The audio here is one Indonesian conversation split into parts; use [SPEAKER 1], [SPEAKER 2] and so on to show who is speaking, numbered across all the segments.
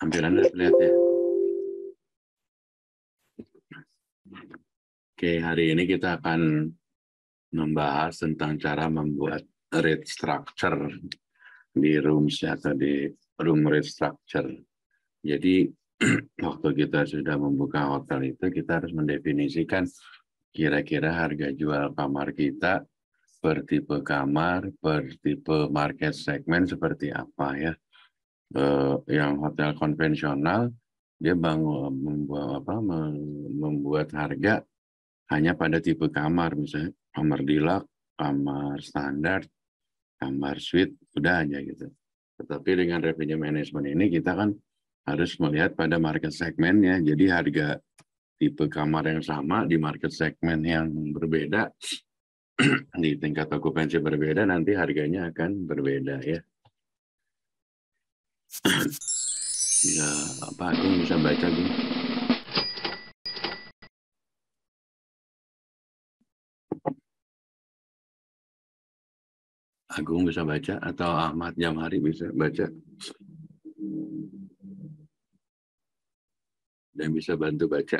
[SPEAKER 1] Tampilannya lihat ya. Oke, hari ini kita akan membahas tentang cara membuat rate structure di rooms atau di room rate structure. Jadi waktu kita sudah membuka hotel itu kita harus mendefinisikan kira-kira harga jual kamar kita per tipe kamar, per tipe market segment seperti apa ya. Yang hotel konvensional dia membuat harga hanya pada tipe kamar, misalnya kamar deluxe, kamar standar, kamar suite, udah aja gitu. Tetapi dengan revenue management ini kita kan harus melihat pada market segmennya. Jadi harga tipe kamar yang sama di market segmen yang berbeda, di tingkat okupansi berbeda, nanti harganya akan berbeda ya. Ya, apa Agung bisa baca Agung? Agung bisa baca atau Ahmad Jamhari bisa baca? Dan bisa bantu baca.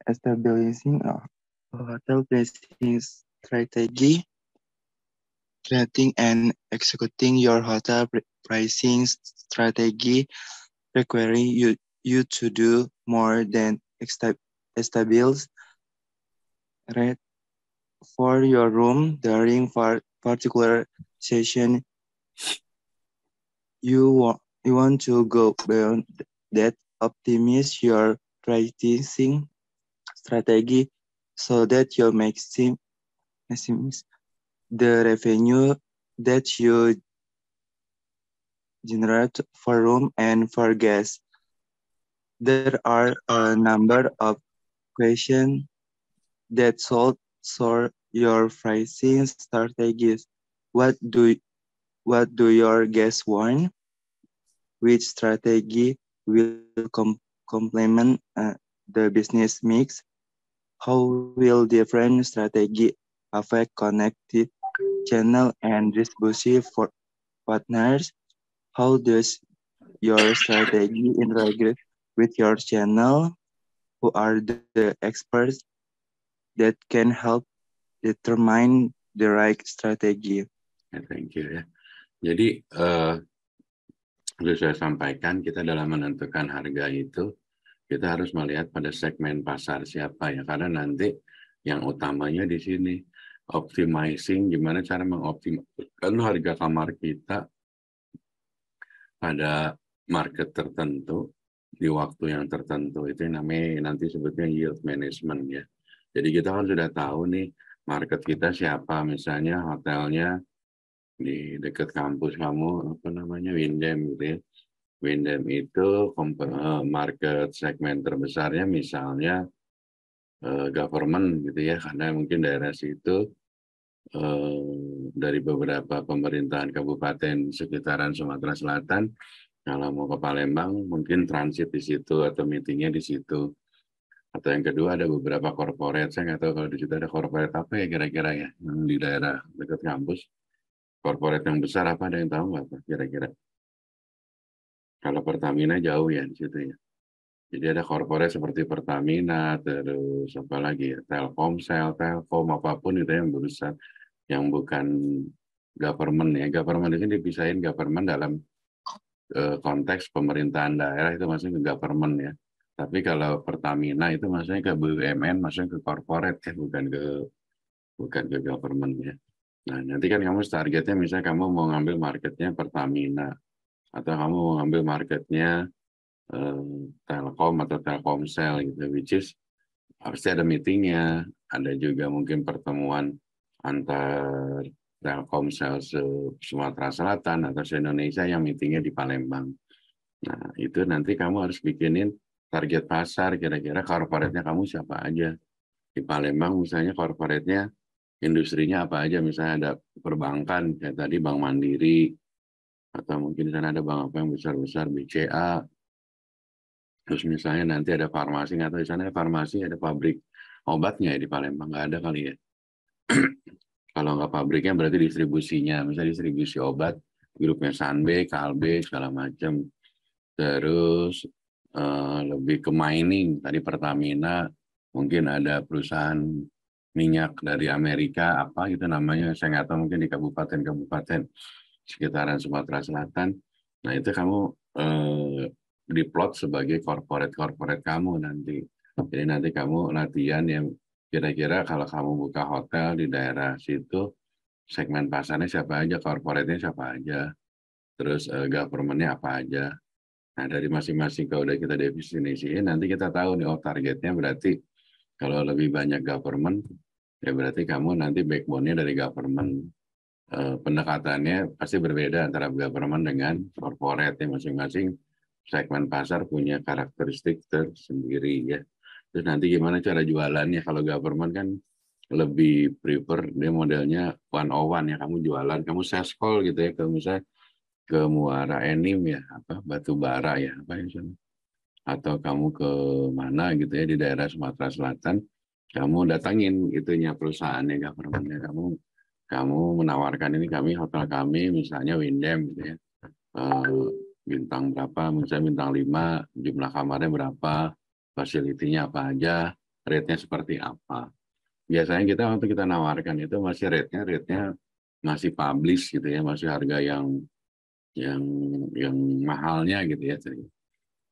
[SPEAKER 2] Establishing a hotel pricing strategy, creating and executing your hotel pricing strategy requiring you to do more than establish rate for your room during particular session. You want to go beyond that, optimize your pricing strategy so that you maximize the revenue that you generate for room and for guests. There are a number of questions that solve your pricing strategies. What do your guests want? Which strategy will complement the business mix? How will different strategy affect connected channel and distribution for partners? How does your strategy integrate with your channel? Who are the experts that can help determine the right strategy?
[SPEAKER 1] Thank you ya. Jadi sudah saya sampaikan, kita dalam menentukan harga itu kita harus melihat pada segmen pasar siapa ya, karena nanti yang utamanya di sini optimizing, gimana cara mengoptimalkan harga kamar kita pada market tertentu di waktu yang tertentu. Itu yang namanya nanti sebutnya yield management ya. Jadi kita kan sudah tahu nih market kita siapa, misalnya hotelnya di dekat kampus kamu apa namanya Windham gitu ya. Windham itu market segmen terbesarnya misalnya government gitu ya, karena mungkin daerah situ dari beberapa pemerintahan kabupaten sekitaran Sumatera Selatan, kalau mau ke Palembang mungkin transit di situ atau meetingnya di situ. Atau yang kedua ada beberapa corporate, saya nggak tahu kalau di situ ada corporate apa ya kira-kira ya di daerah dekat kampus. Corporate yang besar apa, ada yang tahu nggak Pak kira-kira? Kalau Pertamina jauh ya di situ ya. Jadi ada corporate seperti Pertamina, terus apa lagi ya, Telkomsel, Telkom, apapun itu yang besar, yang bukan government ya. Government itu dipisahin government dalam konteks pemerintahan daerah itu maksudnya ke government ya. Tapi kalau Pertamina itu maksudnya ke BUMN, maksudnya ke corporate ya, bukan ke government ya. Nah, nanti kan kamu targetnya misalnya kamu mau ngambil marketnya Pertamina, atau kamu mau ngambil marketnya Telkom atau Telkomsel gitu, which is pasti ada meetingnya, ada juga mungkin pertemuan antar Telkomsel Sumatera Selatan atau se-Indonesia yang meetingnya di Palembang. Nah, itu nanti kamu harus bikinin target pasar, kira-kira corporate-nya kamu siapa aja. Di Palembang misalnya corporate-nya industrinya apa aja, misalnya ada perbankan, kayak tadi Bank Mandiri, atau mungkin di sana ada bank apa yang besar-besar, BCA. Terus misalnya nanti ada farmasi, atau di sana ada farmasi, ada pabrik obatnya ya di Palembang, nggak ada kali ya. Kalau nggak pabriknya berarti distribusinya, misalnya distribusi obat, grupnya Sanbe, Kalbe, segala macam. Terus lebih ke mining, tadi Pertamina, mungkin ada perusahaan minyak dari Amerika, apa gitu namanya, saya nggak tahu, mungkin di kabupaten-kabupaten sekitaran Sumatera Selatan. Nah itu kamu diplot sebagai corporate kamu nanti. Jadi nanti kamu latihan yang kira-kira kalau kamu buka hotel di daerah situ, segmen pasarnya siapa aja, corporate-nya siapa aja, terus government-nya apa aja. Nah, dari masing-masing kalau udah kita definisiin, nanti kita tahu nih, oh targetnya berarti kalau lebih banyak government, ya berarti kamu nanti backbone-nya dari government. Pendekatannya pasti berbeda antara government dengan corporate, ya masing-masing segmen pasar punya karakteristik tersendiri ya. Terus nanti gimana cara jualannya? Kalau government kan lebih prefer dia modelnya one on one ya, kamu jualan, kamu sales call gitu ya, kalau misalnya ke Muara Enim ya, apa batu bara ya, apa yang sana, atau kamu ke mana gitu ya di daerah Sumatera Selatan, kamu datangin itunya perusahaannya, governmentnya, kamu menawarkan ini, kami hotel kami misalnya Windem gitu ya, bintang berapa, misalnya bintang 5, jumlah kamarnya berapa, fasilitinya apa aja, rate-nya seperti apa. Biasanya kita waktu kita nawarkan itu masih rate-nya masih publish gitu ya, masih harga yang yang mahalnya gitu ya.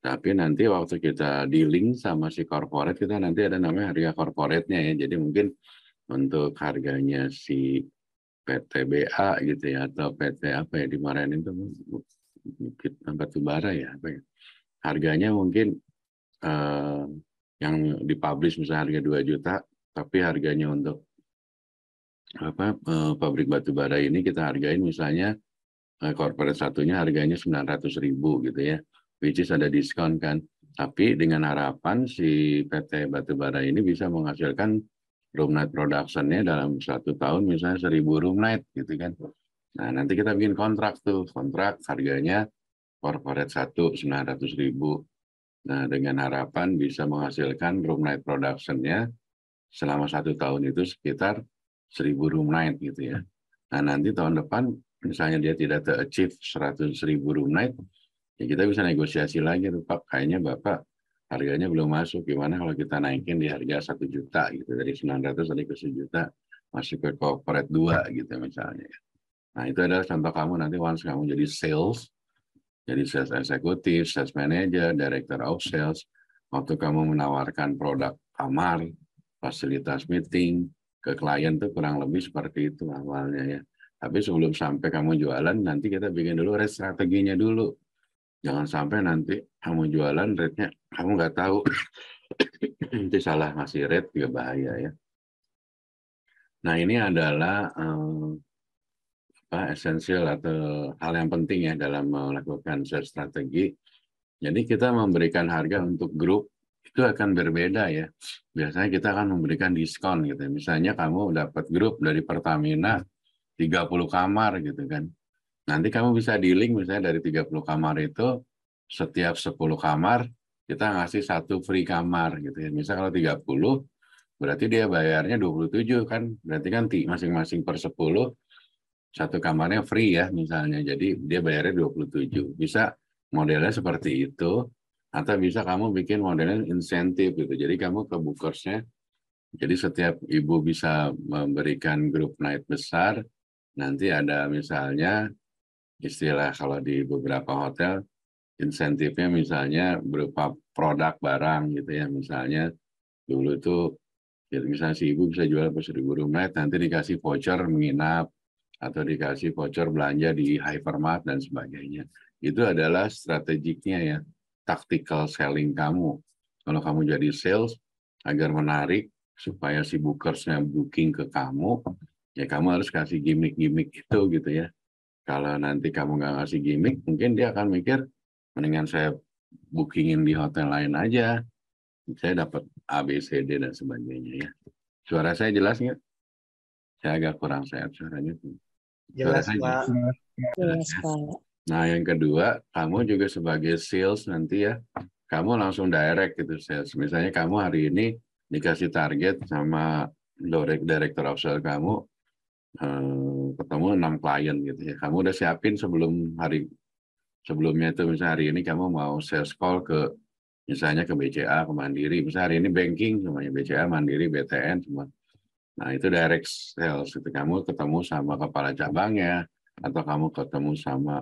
[SPEAKER 1] Tapi nanti waktu kita dealing sama si corporate, kita nanti ada namanya harga corporate-nya ya. Jadi mungkin untuk harganya si PTBA gitu ya, atau PT apa ya dimarahin itu, batu bara ya apa ya. Harganya mungkin eh, yang dipublish misalnya harga 2 juta, tapi harganya untuk apa pabrik batu bara ini kita hargain misalnya corporate satunya harganya 900.000 gitu ya, which is ada diskon kan. Tapi dengan harapan si PT Batubara ini bisa menghasilkan room night production-nya dalam 1 tahun misalnya 1.000 room night gitu kan. Nah nanti kita bikin kontrak tuh, kontrak harganya corporate 900.000. Nah dengan harapan bisa menghasilkan room night production-nya selama 1 tahun itu sekitar 1.000 room night gitu ya. Nah nanti tahun depan misalnya dia tidak ter-achieve 100.000 room night, ya kita bisa negosiasi lagi tuh Pak, kayaknya Bapak harganya belum masuk, gimana kalau kita naikin di harga 1 juta gitu, dari 900 tadi ke 1 juta, masuk ke corporate 2 gitu misalnya. Nah itu adalah contoh kamu nanti once kamu jadi sales eksekutif, sales manager, director of sales, waktu kamu menawarkan produk kamar, fasilitas meeting ke klien tuh kurang lebih seperti itu awalnya ya. Tapi sebelum sampai kamu jualan, nanti kita bikin dulu rate strateginya dulu. Jangan sampai nanti kamu jualan rate-nya kamu nggak tahu, nanti salah ngasih rate juga bahaya ya. Nah ini adalah esensial atau hal yang penting ya dalam melakukan sales strategi. Jadi kita memberikan harga untuk grup itu akan berbeda ya. Biasanya kita akan memberikan diskon gitu. Misalnya kamu dapat grup dari Pertamina 30 kamar gitu kan. Nanti kamu bisa dealing misalnya dari 30 kamar itu setiap 10 kamar kita ngasih 1 free kamar gitu ya. Misal kalau 30 berarti dia bayarnya 27 kan. Berarti kan masing-masing per 10 1 kamarnya free ya misalnya. Jadi dia bayarnya 27. Bisa modelnya seperti itu, atau bisa kamu bikin modelnya insentif gitu. Jadi kamu ke bookersnya, jadi setiap ibu bisa memberikan grup night besar, nanti ada misalnya istilah kalau di beberapa hotel, insentifnya misalnya berupa produk barang gitu ya. Misalnya dulu itu ya, misalnya si ibu bisa jual per 1.000 room night, nanti dikasih voucher menginap, atau dikasih voucher belanja di hypermart dan sebagainya. Itu adalah strategiknya ya, tactical selling kamu. Kalau kamu jadi sales, agar menarik supaya si bookersnya booking ke kamu, ya kamu harus kasih gimmick-gimmick itu gitu ya. Kalau nanti kamu nggak ngasih gimmick, mungkin dia akan mikir, mendingan saya bookingin di hotel lain aja, saya dapat A, B, C, D, dan sebagainya ya. Suara saya jelas nggak? Saya agak kurang sehat suaranya. Suara
[SPEAKER 3] Jelas,
[SPEAKER 1] saya
[SPEAKER 3] Pak.
[SPEAKER 1] jelas. Nah, yang kedua, kamu juga sebagai sales nanti ya, kamu langsung direct gitu sales. Misalnya kamu hari ini dikasih target sama director of sales kamu, ketemu 6 klien gitu ya. Kamu udah siapin sebelumnya itu, misalnya hari ini kamu mau sales call ke misalnya ke BCA, ke Mandiri, misalnya hari ini banking semuanya BCA, Mandiri, BTN semua. Nah itu direct sales, itu kamu ketemu sama kepala cabangnya atau kamu ketemu sama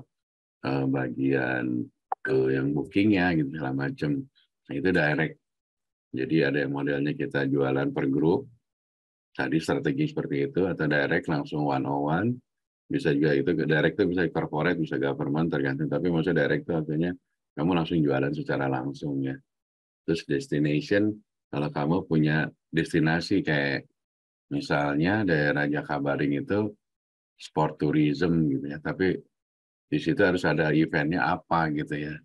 [SPEAKER 1] bagian yang bookingnya gitu segala macam. Nah itu direct. Jadi ada yang modelnya kita jualan per grup, tadi strategi seperti itu, atau direct langsung one on one. Bisa juga itu direct itu bisa corporate, bisa government tergantung. Tapi maksudnya direct itu artinya kamu langsung jualan secara langsung ya. Terus destination, kalau kamu punya destinasi kayak misalnya daerah Jakabaring itu sport tourism gitu ya, tapi di situ harus ada eventnya apa gitu ya.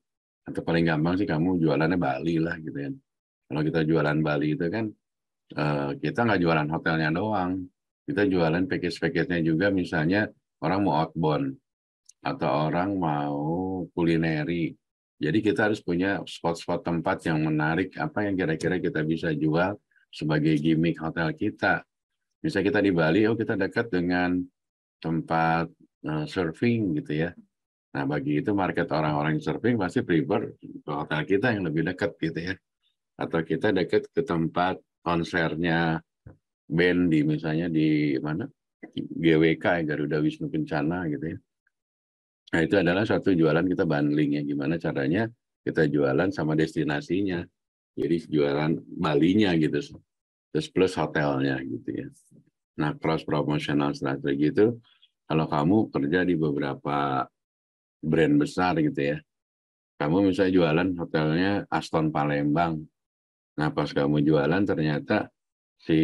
[SPEAKER 1] Atau paling gampang sih kamu jualannya Bali lah gitu ya. Kalau kita jualan Bali itu kan kita nggak jualan hotelnya doang, kita jualan package-package-nya juga, misalnya orang mau outbound atau orang mau kulineri. Jadi kita harus punya spot-spot tempat yang menarik, apa yang kira-kira kita bisa jual sebagai gimmick hotel kita. Misalnya kita di Bali, oh kita dekat dengan tempat surfing gitu ya. Nah bagi itu market orang-orang yang surfing pasti prefer ke hotel kita yang lebih dekat gitu ya. Atau kita dekat ke tempat konsernya band di misalnya di mana GWK ya, Garuda Wisnu Kencana gitu ya. Nah itu adalah suatu jualan kita bundling ya, gimana caranya kita jualan sama destinasinya. Jadi jualan Balinya gitu, terus plus hotelnya gitu ya. Nah cross promotional strategi itu kalau kamu kerja di beberapa brand besar gitu ya, kamu misalnya jualan hotelnya Aston Palembang. Nah pas kamu jualan ternyata si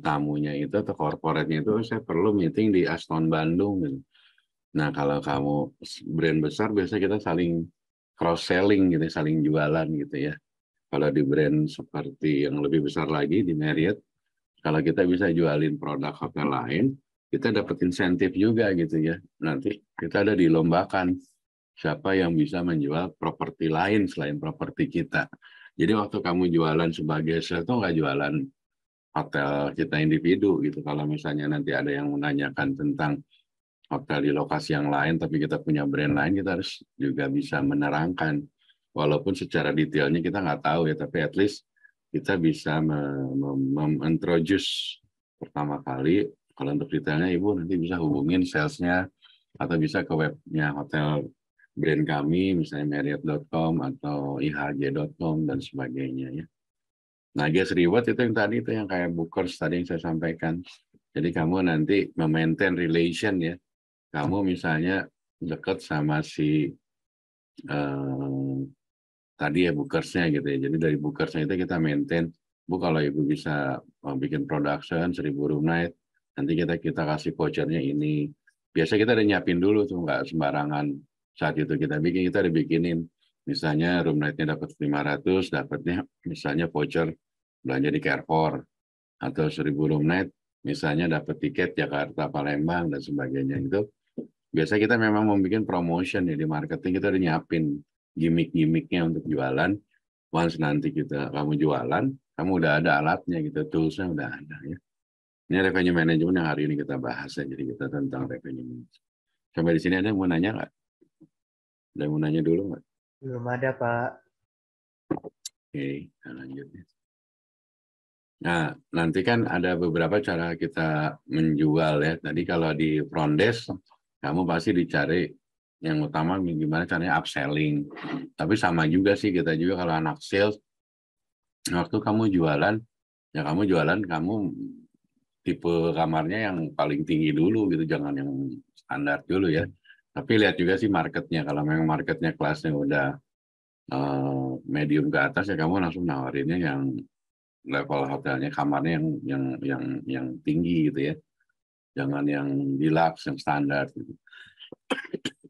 [SPEAKER 1] tamunya itu atau korporatnya itu saya perlu meeting di Aston Bandung gitu. Nah, kalau kamu brand besar, biasanya kita saling cross-selling gitu, saling jualan gitu ya. Kalau di brand seperti yang lebih besar lagi, di Marriott, kalau kita bisa jualin produk hotel lain, kita dapat insentif juga gitu ya. Nanti kita ada dilombakan siapa yang bisa menjual properti lain selain properti kita. Jadi waktu kamu jualan sebagai sales itu nggak jualan hotel kita individu gitu. Kalau misalnya nanti ada yang menanyakan tentang hotel di lokasi yang lain, tapi kita punya brand lain, kita harus juga bisa menerangkan. Walaupun secara detailnya kita nggak tahu ya, tapi at least kita bisa introduce pertama kali. Kalau untuk detailnya, Ibu nanti bisa hubungin salesnya, atau bisa ke webnya hotel brand kami, misalnya Marriott.com atau ihg.com dan sebagainya ya. Nah, Guest Reward itu yang tadi itu yang kayak Bookers tadi yang saya sampaikan. Jadi kamu nanti memaintain relation ya. Kamu misalnya dekat sama si tadi ya Bookersnya gitu ya. Jadi dari Bookersnya itu kita maintain, Bu kalau Ibu bisa bikin production 1.000 room night, nanti kita kasih vouchernya ini. Biasa kita udah nyiapin dulu tuh, nggak sembarangan saat itu kita bikin, kita udah bikinin. Misalnya room night-nya dapat 500, dapatnya misalnya voucher belanja di Carrefour, atau 1.000 room night, misalnya dapat tiket Jakarta, Palembang, dan sebagainya. Itu biasa kita memang mau bikin promotion ya, di marketing kita udah nyiapin gimmick-gimmicknya untuk jualan. Once nanti kamu jualan, kamu udah ada alatnya gitu, toolsnya udah ada ya. Ini revenue management yang hari ini kita bahas ya, jadi kita tentang revenue management. Sampai di sini ada yang mau nanya nggak? Ada yang mau nanya dulu nggak?
[SPEAKER 3] Belum ada, Pak.
[SPEAKER 1] Oke, kita lanjut ya. Nah, nanti kan ada beberapa cara kita menjual ya. Tadi kalau di front desk, kamu pasti dicari yang utama gimana caranya upselling. Tapi sama juga sih, kita juga kalau anak sales, waktu kamu jualan, ya kamu jualan, kamu tipe kamarnya yang paling tinggi dulu gitu, jangan yang standar dulu ya. Tapi lihat juga sih marketnya, kalau memang marketnya kelasnya udah medium ke atas ya kamu langsung nawarinnya yang level hotelnya, kamarnya yang tinggi gitu ya, jangan yang deluxe, yang standar gitu.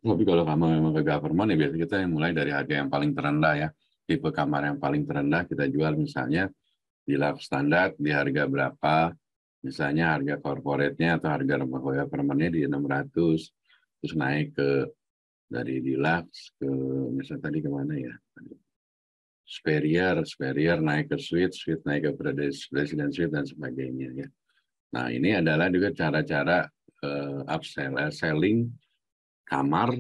[SPEAKER 1] Tapi kalau kamu memang ke government ya biasanya kita mulai dari harga yang paling terendah ya, tipe kamar yang paling terendah kita jual misalnya deluxe standar di harga berapa, misalnya harga corporate-nya atau harga rumah government-nya di 600, terus naik ke dari deluxe ke misalnya tadi kemana ya, Superior naik ke suite naik ke President Suite dan sebagainya ya. Nah ini adalah juga cara-cara selling kamar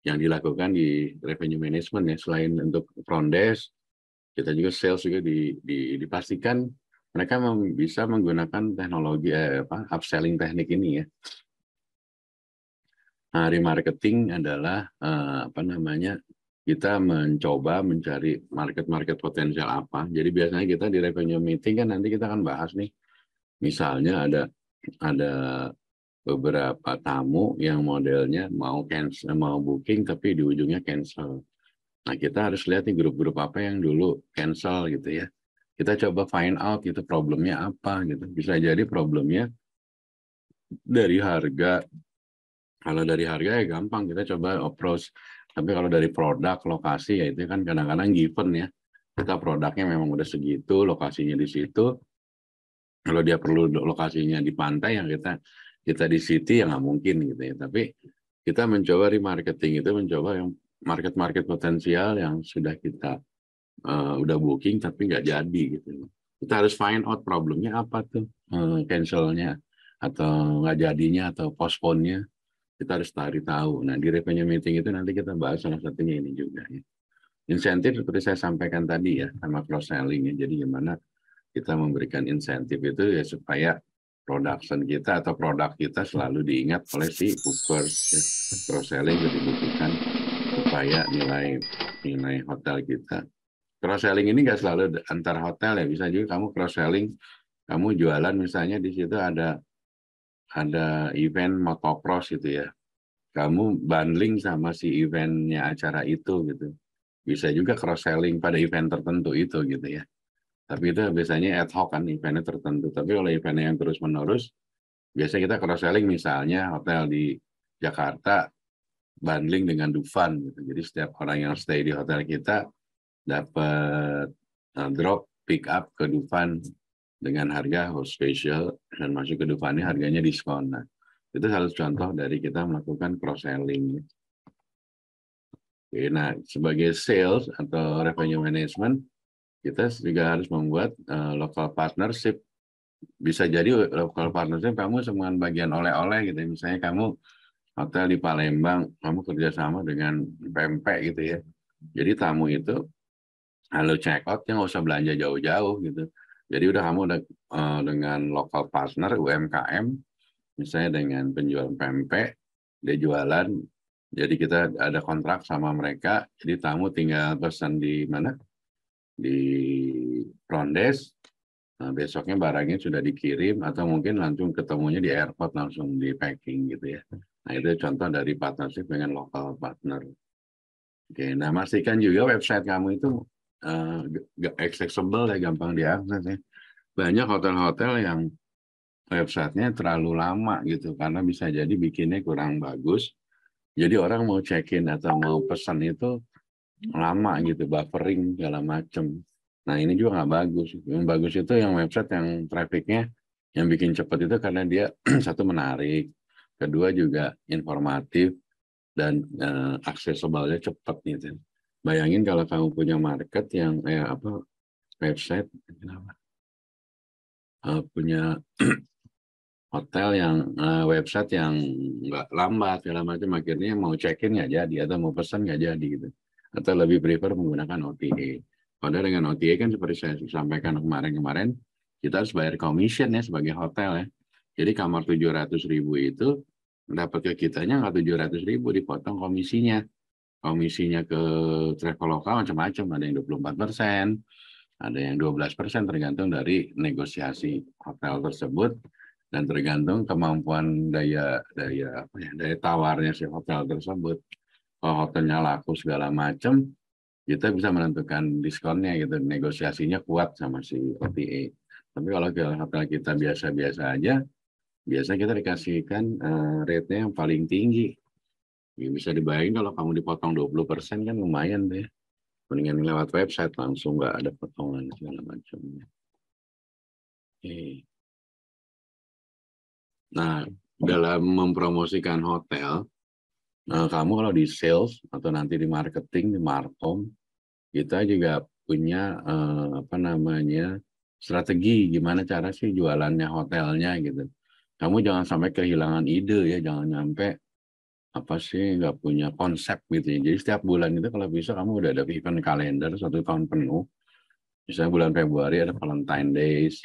[SPEAKER 1] yang dilakukan di revenue management ya. Selain untuk front desk, kita juga sales juga dipastikan mereka bisa menggunakan teknologi upselling teknik ini ya. Nah, remarketing adalah kita mencoba mencari market potensial apa. Jadi biasanya kita di revenue meeting kan nanti kita akan bahas nih, misalnya ada beberapa tamu yang modelnya mau cancel, mau booking tapi di ujungnya cancel. Nah, kita harus lihat nih grup-grup apa yang dulu cancel gitu ya. Kita coba find out itu problemnya apa gitu. Bisa jadi problemnya dari harga. Kalau dari harga ya gampang, kita coba approach. Tapi kalau dari produk, lokasi ya itu kan kadang-kadang given ya. Kita produknya memang udah segitu, lokasinya di situ. Kalau dia perlu lokasinya di pantai, yang kita di city ya nggak mungkin gitu ya. Tapi kita mencoba remarketing itu mencoba yang market potensial yang sudah kita udah booking tapi nggak jadi gitu. Kita harus find out problemnya apa tuh, cancelnya atau nggak jadinya atau postpone-nya. Kita harus tahu. Nah, di revenue meeting itu nanti kita bahas salah satunya ini juga ya. Insentif seperti saya sampaikan tadi ya, sama cross selling ya. Jadi gimana kita memberikan insentif itu ya supaya production kita atau produk kita selalu diingat oleh si bookers ya. Cross selling itu dibutuhkan supaya nilai hotel kita. Cross selling ini nggak selalu antar hotel ya, bisa juga kamu cross selling, kamu jualan misalnya di situ ada event motocross gitu ya, kamu bundling sama si eventnya acara itu gitu, bisa juga cross selling pada event tertentu itu gitu ya. Tapi itu biasanya ad hoc kan, eventnya tertentu. Tapi kalau eventnya yang terus menerus, biasanya kita cross selling misalnya hotel di Jakarta bundling dengan Dufan gitu. Jadi setiap orang yang stay di hotel kita dapat drop pick up ke Dufan dengan harga host special, dan masuk ke Dufan ini harganya diskon. Nah, itu salah satu contoh dari kita melakukan cross selling. Oke, nah, sebagai sales atau revenue management, kita juga harus membuat local partnership. Bisa jadi local partnership kamu semua bagian oleh-oleh gitu. Misalnya kamu hotel di Palembang, kamu kerjasama dengan pempek gitu ya. Jadi tamu itu kalau check out nggak usah belanja jauh-jauh gitu. Jadi udah kamu udah dengan local partner UMKM, misalnya dengan penjual pempek, dia jualan. Jadi kita ada kontrak sama mereka. Jadi tamu tinggal pesan di mana? Di front desk. Nah, besoknya barangnya sudah dikirim atau mungkin langsung ketemunya di airport langsung di packing gitu ya. Nah, itu contoh dari partnership dengan local partner. Oke, nah pastikan juga website kamu itu accessible ya, gampang diakses ya. Banyak hotel-hotel yang websitenya terlalu lama gitu karena bisa jadi bikinnya kurang bagus. Jadi orang mau check-in atau mau pesan itu lama gitu, buffering segala macem. Nah, ini juga nggak bagus. Yang bagus itu yang website yang trafficnya yang bikin cepat itu karena dia satu menarik, kedua juga informatif, dan accessible-nya cepat gitu. Bayangin kalau kamu punya market yang website punya hotel yang website yang nggak lambat segala macam, akhirnya mau check-in nggak jadi atau mau pesan nggak jadi gitu, atau lebih prefer menggunakan OTA. Padahal dengan OTA kan seperti saya sampaikan kemarin kita harus bayar commission ya sebagai hotel ya. Jadi kamar 700.000 itu dapat ke kitanya nggak 700.000, dipotong komisinya ke Traveloka macam-macam, ada yang 24%, ada yang 12%, tergantung dari negosiasi hotel tersebut dan tergantung kemampuan daya tawarnya si hotel tersebut. Kalau hotelnya laku segala macam, kita bisa menentukan diskonnya gitu, negosiasinya kuat sama si OTA. Tapi kalau hotel kita biasa-biasa aja, biasanya kita dikasihkan rate-nya yang paling tinggi. Ya, bisa dibayangin kalau kamu dipotong 20% kan lumayan deh. Mendingan lewat website langsung nggak ada potongan segala macam. Oke. Nah, dalam mempromosikan hotel, kamu kalau di sales atau nanti di marketing, di markom, kita juga punya strategi gimana cara sih jualannya hotelnya gitu. kamu jangan sampai kehilangan ide ya, jangan sampai apa sih nggak punya konsep gitu ya. Jadi setiap bulan itu kalau bisa kamu udah ada event kalender 1 tahun penuh. Misalnya bulan Februari ada Valentine Days,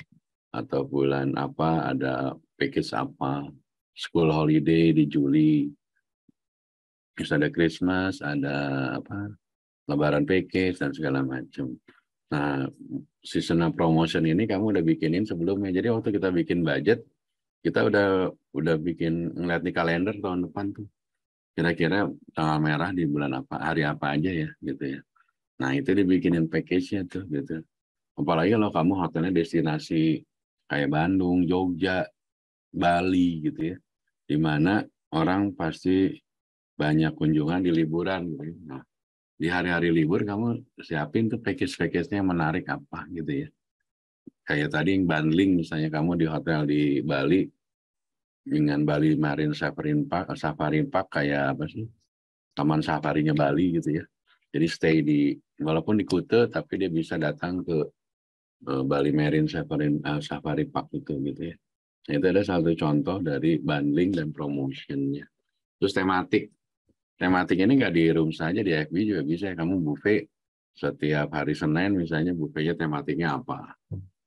[SPEAKER 1] atau bulan apa ada package apa, school holiday di Juli, terus ada Christmas, ada apa Lebaran package dan segala macam. Nah, seasonal promotion ini kamu udah bikinin sebelumnya. Jadi waktu kita bikin budget, kita udah bikin ngeliat di kalender tahun depan tuh. Kira-kira tanggal merah di bulan apa, hari apa aja ya, gitu ya. Nah, itu dibikinin package-nya tuh, gitu. Apalagi kalau kamu hotelnya destinasi kayak Bandung, Jogja, Bali, gitu ya. Di mana orang pasti banyak kunjungan di liburan, gitu ya. Nah, di hari-hari libur kamu siapin tuh package-package-nya yang menarik apa, gitu ya. Kayak tadi yang bundling, misalnya kamu di hotel di Bali, dengan Bali Marine Safari Park kayak apa sih? Taman safarinya Bali gitu ya. Jadi stay di, walaupun di Kuta, tapi dia bisa datang ke Bali Marine Safari Park itu gitu ya. Nah, itu ada satu contoh dari bundling dan promotionnya. Terus tematik. Tematik ini nggak di room saja, di FB juga bisa. Kamu buffet setiap hari Senin misalnya buffetnya tematiknya apa.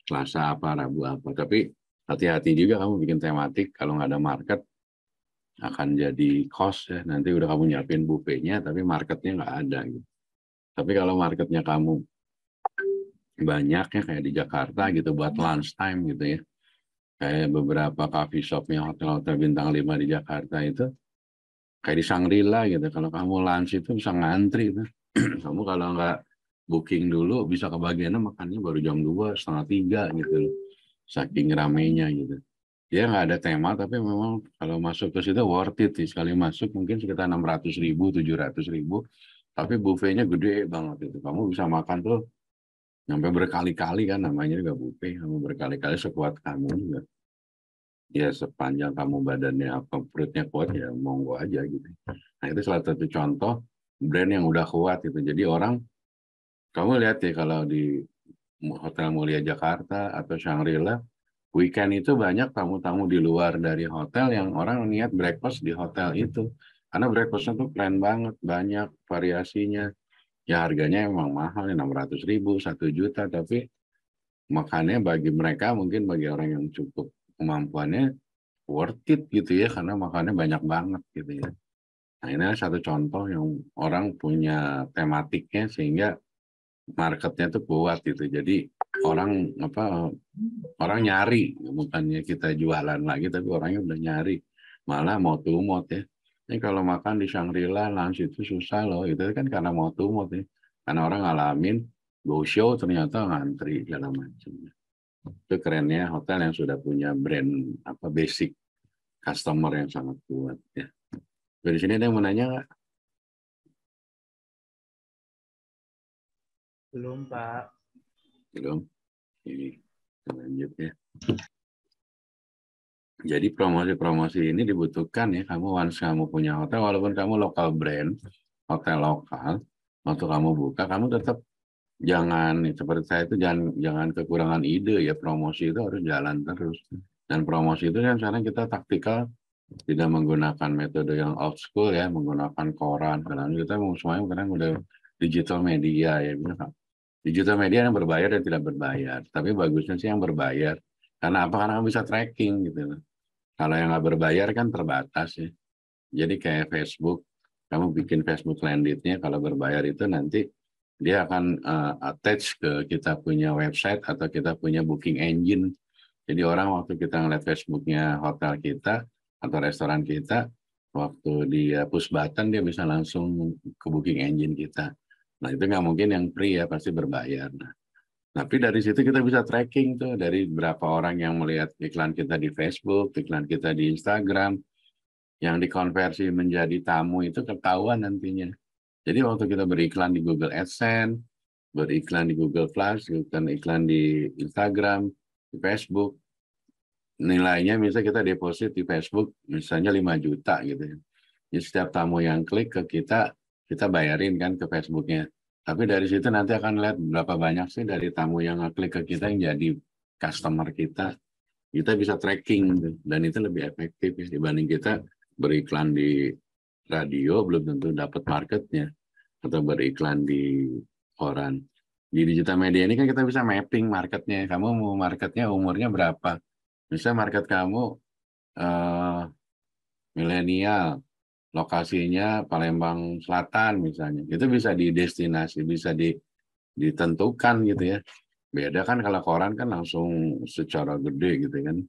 [SPEAKER 1] Selasa apa, Rabu apa. Tapi hati-hati juga kamu bikin tematik, kalau nggak ada market akan jadi cost ya. Nanti udah kamu nyiapin buffetnya, tapi marketnya nggak ada gitu. Tapi kalau marketnya kamu banyak ya kayak di Jakarta gitu buat lunch time gitu ya. Kayak beberapa coffee shopnya hotel-hotel bintang 5 di Jakarta itu kayak di Shangri-La gitu. Kalau kamu lunch itu bisa ngantri tuh. Kamu kalau nggak booking dulu bisa kebagiannya makannya baru jam 2, setengah 3 gitu loh. Saking ramenya gitu. Dia nggak ada tema, tapi memang kalau masuk ke situ worth it sih. Sekali masuk mungkin sekitar 600.000, 700.000. Tapi buffetnya gede banget itu. Kamu bisa makan tuh sampai berkali-kali kan, namanya juga buffet. Kamu berkali-kali sekuat kamu juga. Ya sepanjang kamu badannya apa perutnya kuat ya monggo aja gitu. Nah itu salah satu contoh brand yang udah kuat itu. Jadi orang, kamu lihat ya kalau di Hotel Mulia Jakarta atau Shangri-La, weekend itu banyak tamu-tamu di luar dari hotel yang orang niat breakfast di hotel itu. Karena breakfastnya tuh keren banget, banyak variasinya. Ya harganya emang mahal, 600.000, 1 juta, tapi makannya bagi mereka, mungkin bagi orang yang cukup kemampuannya, worth it gitu ya, karena makannya banyak banget gitu ya. Nah ini adalah satu contoh yang orang punya tematiknya sehingga marketnya tuh kuat gitu. Jadi orang apa orang nyari, bukannya kita jualan lagi tapi orangnya udah nyari, malah mau tumot ya. Ini kalau makan di Shangri-La lunch itu susah loh, itu kan karena mau tumot ya, karena orang ngalamin go show ternyata ngantri segala macam. Itu kerennya hotel yang sudah punya brand apa basic customer yang sangat kuat ya. Dari sini ada yang mau nanya nggak?
[SPEAKER 3] Belum, Pak.
[SPEAKER 1] Belum. Ini lanjut ya. Jadi promosi-promosi ini dibutuhkan ya. Kamu once kamu punya hotel, walaupun kamu lokal brand, hotel lokal, waktu kamu buka, kamu tetap jangan seperti saya itu jangan kekurangan ide ya. Promosi itu harus jalan terus. Dan promosi itu kan sekarang kita taktikal, tidak menggunakan metode yang old school ya, menggunakan koran. Karena kita semuanya sekarang udah digital media ya. Digital media yang berbayar dan tidak berbayar. Tapi bagusnya sih yang berbayar. Karena apa? Karena kamu bisa tracking gitu. Kalau yang nggak berbayar kan terbatas ya. Jadi kayak Facebook, kamu bikin Facebook Landed-nya kalau berbayar itu nanti dia akan attach ke kita punya website atau kita punya booking engine. Jadi orang waktu kita ngeliat Facebooknya hotel kita atau restoran kita, waktu dia push button dia bisa langsung ke booking engine kita. Nah itu nggak mungkin yang free ya, pasti berbayar. Nah, tapi dari situ kita bisa tracking tuh dari berapa orang yang melihat iklan kita di Facebook, iklan kita di Instagram, yang dikonversi menjadi tamu itu ketahuan nantinya. Jadi waktu kita beriklan di Google AdSense, beriklan di Google Plus, iklan di Instagram, di Facebook, nilainya misalnya kita deposit di Facebook misalnya 5 juta gitu ya. Jadi setiap tamu yang klik ke kita bayarin kan ke Facebooknya. Tapi dari situ nanti akan lihat berapa banyak sih dari tamu yang klik ke kita yang jadi customer kita. kita bisa tracking gitu. Dan itu lebih efektif ya, dibanding kita beriklan di radio belum tentu dapat marketnya, atau beriklan di koran. Di digital media ini kan kita bisa mapping marketnya. Kamu mau marketnya umurnya berapa? Misalnya market kamu milenial, lokasinya Palembang Selatan misalnya. Itu bisa didestinasi, bisa ditentukan gitu ya. Beda kan kalau koran kan langsung secara gede gitu kan.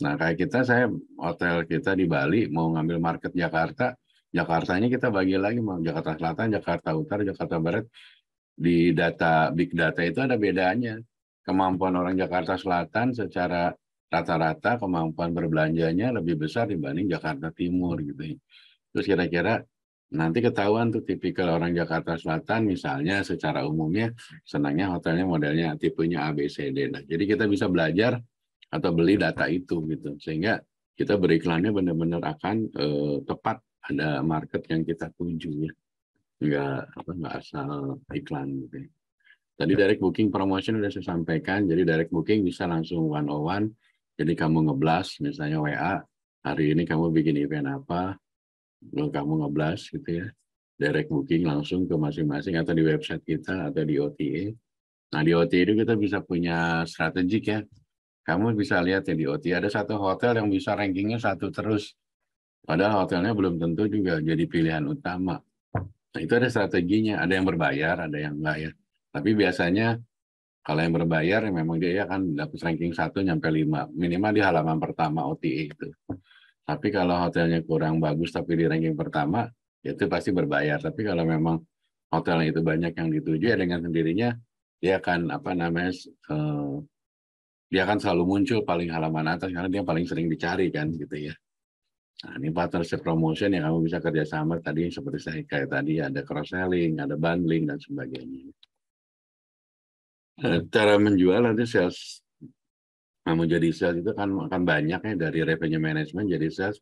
[SPEAKER 1] Nah kayak kita, saya hotel kita di Bali mau ngambil market Jakarta, Jakartanya kita bagi lagi mau Jakarta Selatan, Jakarta Utara, Jakarta Barat. Di data big data itu ada bedanya. Kemampuan orang Jakarta Selatan secara rata-rata kemampuan berbelanjanya lebih besar dibanding Jakarta Timur gitu ya. Terus kira-kira nanti ketahuan tuh tipikal orang Jakarta Selatan misalnya secara umumnya senangnya hotelnya modelnya tipenya A, B, C, D. Nah, jadi kita bisa belajar atau beli data itu gitu. Sehingga kita beriklannya benar-benar akan tepat ada market yang kita tuju ya. Nggak asal iklan gitu ya. Tadi direct booking promotion udah saya sampaikan, jadi direct booking bisa langsung 101, jadi kamu ngeblas misalnya WA, hari ini kamu bikin event apa, lalu kamu ngeblas gitu ya, direct booking langsung ke masing-masing atau di website kita atau di OTA. Nah di OTA itu kita bisa punya strategik ya, kamu bisa lihat ya di OTA ada satu hotel yang bisa rankingnya satu terus, padahal hotelnya belum tentu juga jadi pilihan utama. Nah, itu ada strateginya, ada yang berbayar, ada yang enggak ya. Tapi biasanya kalau yang berbayar ya memang dia akan dapat ranking 1 nyampe 5, minimal di halaman pertama OTA itu. Tapi kalau hotelnya kurang bagus tapi di ranking pertama, itu pasti berbayar. Tapi kalau memang hotelnya itu banyak yang dituju ya dengan sendirinya dia akan dia akan selalu muncul paling halaman atas karena dia paling sering dicari kan gitu ya. Nah, ini partnership promotion yang kamu bisa kerjasama tadi seperti saya kayak tadi ada cross selling, ada bundling dan sebagainya. Cara menjual nanti sales, kamu jadi sales itu kan akan banyak ya dari revenue management jadi sales,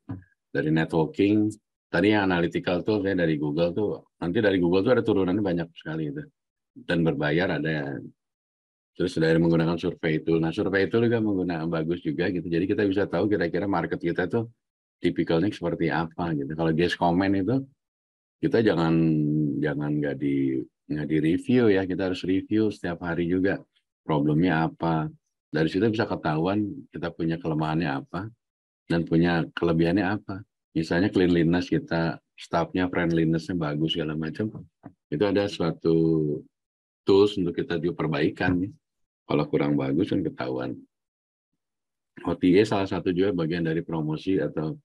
[SPEAKER 1] dari networking. Tadi yang analytical tuh saya dari Google tuh, nanti dari Google tuh ada turunannya banyak sekali itu dan berbayar ada. Terus dari menggunakan survei itu, nah survei itu juga menggunakan bagus juga gitu. Jadi kita bisa tahu kira-kira market kita tuh tipikalnya seperti apa gitu. Kalau guest comment itu kita jangan nggak di review ya, kita harus review setiap hari juga problemnya apa. Dari situ bisa ketahuan kita punya kelemahannya apa dan punya kelebihannya apa. Misalnya cleanliness kita, staffnya friendliness-nya bagus segala macam. Itu ada suatu tools untuk kita juga perbaikan nih. Kalau kurang bagus kan ketahuan. OTA salah satu juga bagian dari promosi atau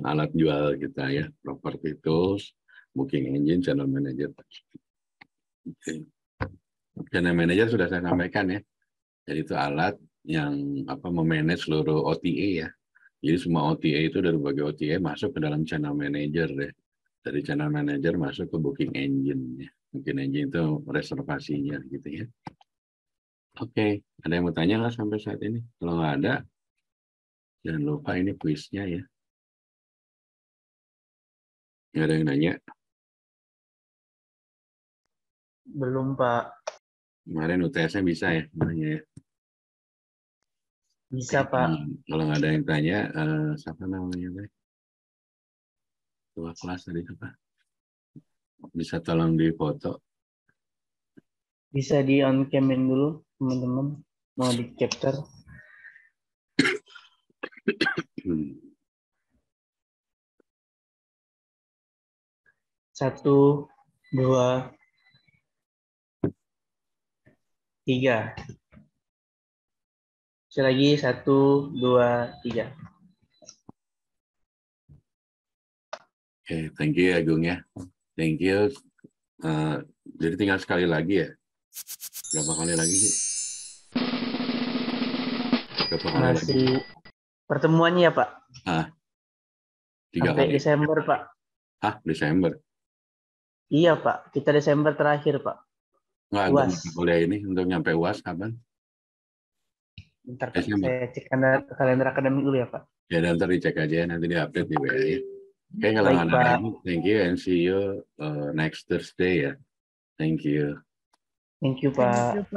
[SPEAKER 1] alat jual kita ya, property tools, booking engine, channel manager. Okay. Channel manager sudah saya sampaikan ya. Jadi itu alat yang memanage seluruh OTA ya. Jadi semua OTA itu dari berbagai OTA masuk ke dalam channel manager deh. Dari channel manager masuk ke booking engine ya. Booking engine itu reservasinya gitu ya. Oke, ada yang mau tanya nggak sampai saat ini? Kalau nggak ada, jangan lupa ini kuisnya ya. Nggak ada yang nanya?
[SPEAKER 3] Belum, Pak.
[SPEAKER 1] Kemarin UTS-nya bisa ya? Nanya ya?
[SPEAKER 3] Bisa,
[SPEAKER 1] Oke,
[SPEAKER 3] Pak.
[SPEAKER 1] kalau nggak ada yang tanya, siapa namanya? Ketua kelas tadi apa? Bisa tolong difoto?
[SPEAKER 3] Bisa di on cam-in dulu, teman-teman. Mau di capture. Satu, dua, tiga. Sekali lagi, 1, 2, 3.
[SPEAKER 1] Oke, thank you ya Agung ya. Thank you. Jadi tinggal sekali lagi ya? Berapa kali lagi sih? Berapa kali lagi?
[SPEAKER 3] Masih pertemuannya ya, Pak?
[SPEAKER 1] 3
[SPEAKER 3] Sampai
[SPEAKER 1] kali.
[SPEAKER 3] Desember, Pak.
[SPEAKER 1] Desember?
[SPEAKER 3] Iya, Pak. Kita Desember terakhir, Pak.
[SPEAKER 1] Nggak,
[SPEAKER 3] UAS.
[SPEAKER 1] untuk kuliah ini, untuk nyampe UAS kapan?
[SPEAKER 3] Bentar, Pak.
[SPEAKER 1] Desember.
[SPEAKER 3] Saya cek kalender akademik dulu ya, Pak.
[SPEAKER 1] Ya, nanti dicek aja, nanti di-update di WA ya. Oke, kalau
[SPEAKER 3] Baik,
[SPEAKER 1] nggak ada
[SPEAKER 3] Pak.
[SPEAKER 1] lagi, thank you and see you next Thursday ya. Thank you.
[SPEAKER 3] Thank you, Pak.